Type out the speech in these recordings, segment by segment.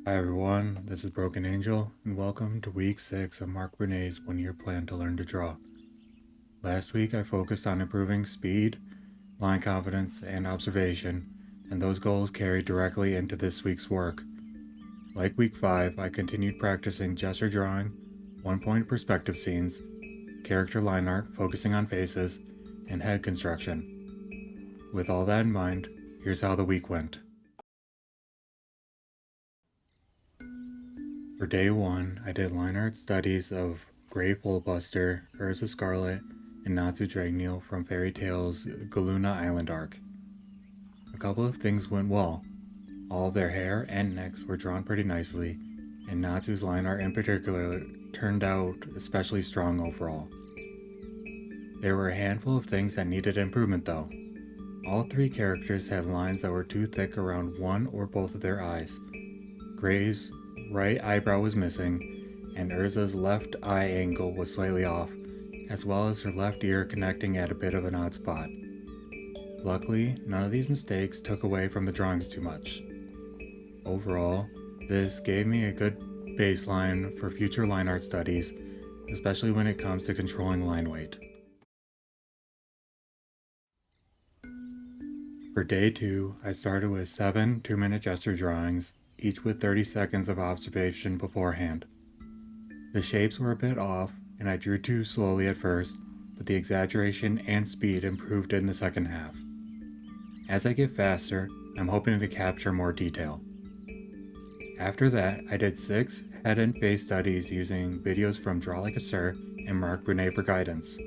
Hi everyone, this is Broken Angel, and welcome to week 6 of Mark Burnet's one-year plan to learn to draw. Last week I focused on improving speed, line confidence, and observation, and those goals carried directly into this week's work. Like week 5, I continued practicing gesture drawing, one-point perspective scenes, character line art focusing on faces, and head construction. With all that in mind, here's how the week went. For day 1, I did Lineart Studies of Grey Bullbuster, Urza Scarlet, and Natsu Dragneel from Fairy Tale's Galuna Island arc. A couple of things went well. All of their hair and necks were drawn pretty nicely, and Natsu's line art in particular turned out especially strong overall. There were a handful of things that needed improvement though. All 3 characters had lines that were too thick around one or both of their eyes. Grey's right eyebrow was missing, and Urza's left eye angle was slightly off, as well as her left ear connecting at a bit of an odd spot. Luckily, none of these mistakes took away from the drawings too much. Overall, this gave me a good baseline for future line art studies, especially when it comes to controlling line weight. For day 2, I started with 7 2-minute gesture drawings, each with 30 seconds of observation beforehand. The shapes were a bit off, and I drew too slowly at first, but the exaggeration and speed improved in the second half. As I get faster, I'm hoping to capture more detail. After that, I did 6 head and face studies using videos from Draw Like a Sir and Mark Brunet for guidance.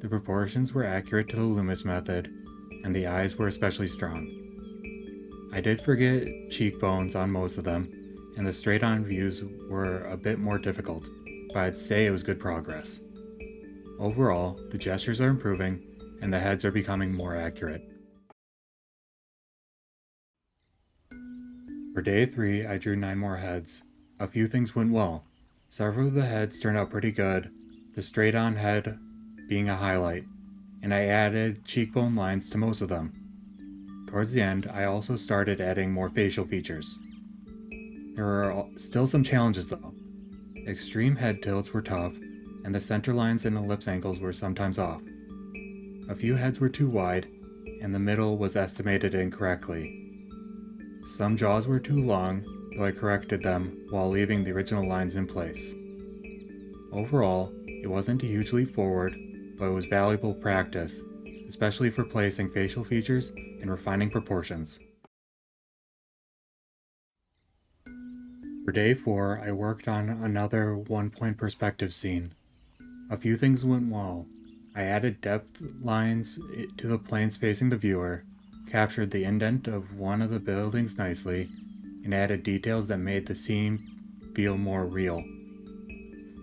The proportions were accurate to the Loomis method, and the eyes were especially strong. I did forget cheekbones on most of them, and the straight-on views were a bit more difficult, but I'd say it was good progress. Overall, the gestures are improving, and the heads are becoming more accurate. For day 3, I drew 9 more heads. A few things went well. Several of the heads turned out pretty good, the straight-on head being a highlight, and I added cheekbone lines to most of them. Towards the end, I also started adding more facial features. There were still some challenges though. Extreme head tilts were tough, and the center lines and ellipse angles were sometimes off. A few heads were too wide, and the middle was estimated incorrectly. Some jaws were too long, though I corrected them while leaving the original lines in place. Overall, it wasn't a huge leap forward, but it was valuable practice, especially for placing facial features and refining proportions. For day 4, I worked on another one-point perspective scene. A few things went well. I added depth lines to the planes facing the viewer, captured the indent of one of the buildings nicely, and added details that made the scene feel more real.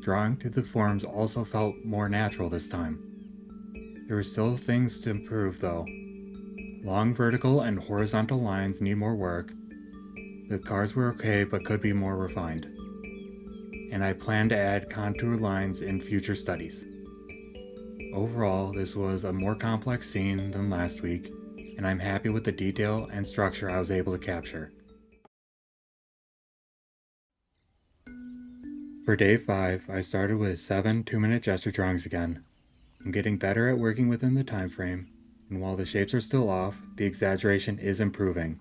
Drawing through the forms also felt more natural this time. There were still things to improve though. Long vertical and horizontal lines need more work. The cars were okay but could be more refined. And I plan to add contour lines in future studies. Overall, this was a more complex scene than last week, and I'm happy with the detail and structure I was able to capture. For day 5, I started with 7 2-minute gesture drawings again. I'm getting better at working within the time frame, and while the shapes are still off, the exaggeration is improving.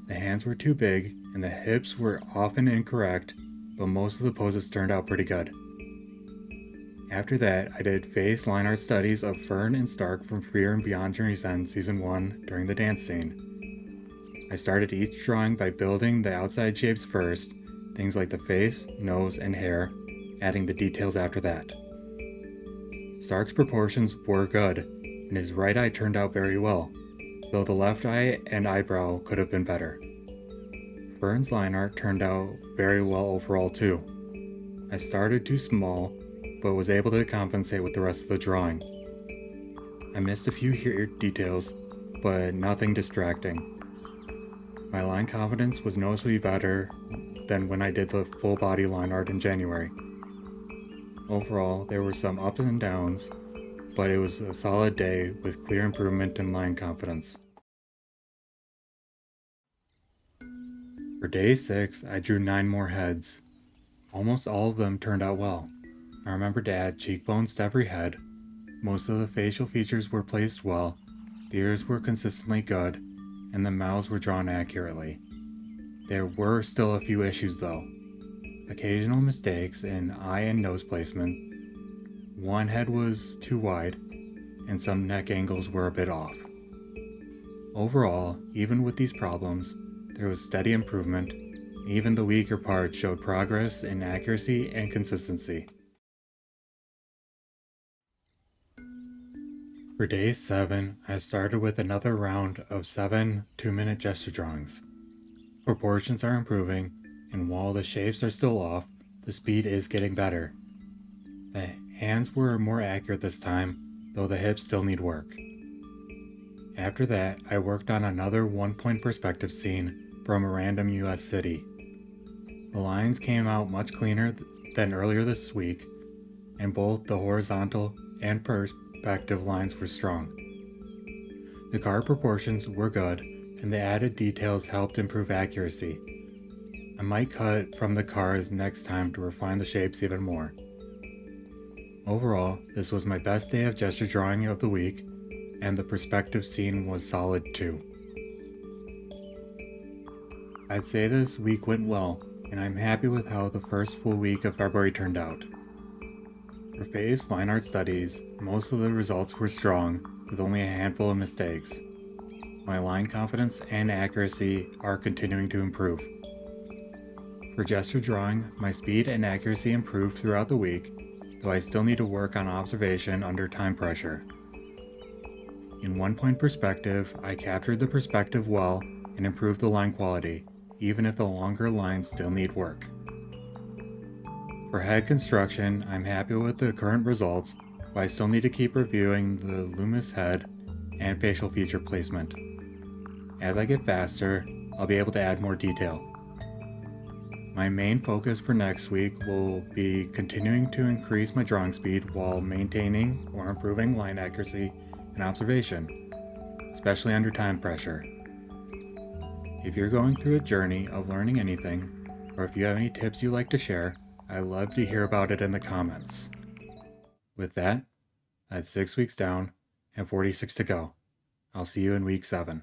The hands were too big, and the hips were often incorrect, but most of the poses turned out pretty good. After that, I did face line art studies of Fern and Stark from Freer and Beyond Journey's End Season 1 during the dance scene. I started each drawing by building the outside shapes first, things like the face, nose, and hair, adding the details after that. Stark's proportions were good, and his right eye turned out very well, though the left eye and eyebrow could have been better. Fern's line art turned out very well overall too. I started too small, but was able to compensate with the rest of the drawing. I missed a few hair details, but nothing distracting. My line confidence was noticeably better than when I did the full body line art in January. Overall, there were some ups and downs, but it was a solid day with clear improvement in line confidence. For day 6, I drew 9 more heads. Almost all of them turned out well. I remembered to add cheekbones to every head. Most of the facial features were placed well, the ears were consistently good, and the mouths were drawn accurately. There were still a few issues though. Occasional mistakes in eye and nose placement. One head was too wide, and some neck angles were a bit off. Overall, even with these problems, there was steady improvement. Even the weaker parts showed progress in accuracy and consistency. For day 7, I started with another round of 7 2-minute gesture drawings. Proportions are improving, and while the shapes are still off, the speed is getting better. The hands were more accurate this time, though the hips still need work. After that, I worked on another one-point perspective scene from a random US city. The lines came out much cleaner than earlier this week, and both the horizontal and perspective lines were strong. The car proportions were good, and the added details helped improve accuracy. I might cut from the cars next time to refine the shapes even more. Overall, this was my best day of gesture drawing of the week, and the perspective scene was solid too. I'd say this week went well, and I'm happy with how the first full week of February turned out. For phase Lineart Studies, most of the results were strong, with only a handful of mistakes. My line confidence and accuracy are continuing to improve. For gesture drawing, my speed and accuracy improved throughout the week, though I still need to work on observation under time pressure. In one-point perspective, I captured the perspective well and improved the line quality, even if the longer lines still need work. For head construction, I'm happy with the current results, but I still need to keep reviewing the Loomis head and facial feature placement. As I get faster, I'll be able to add more detail. My main focus for next week will be continuing to increase my drawing speed while maintaining or improving line accuracy and observation, especially under time pressure. If you're going through a journey of learning anything, or if you have any tips you'd like to share, I'd love to hear about it in the comments. With that, that's 6 weeks down and 46 to go. I'll see you in week 7.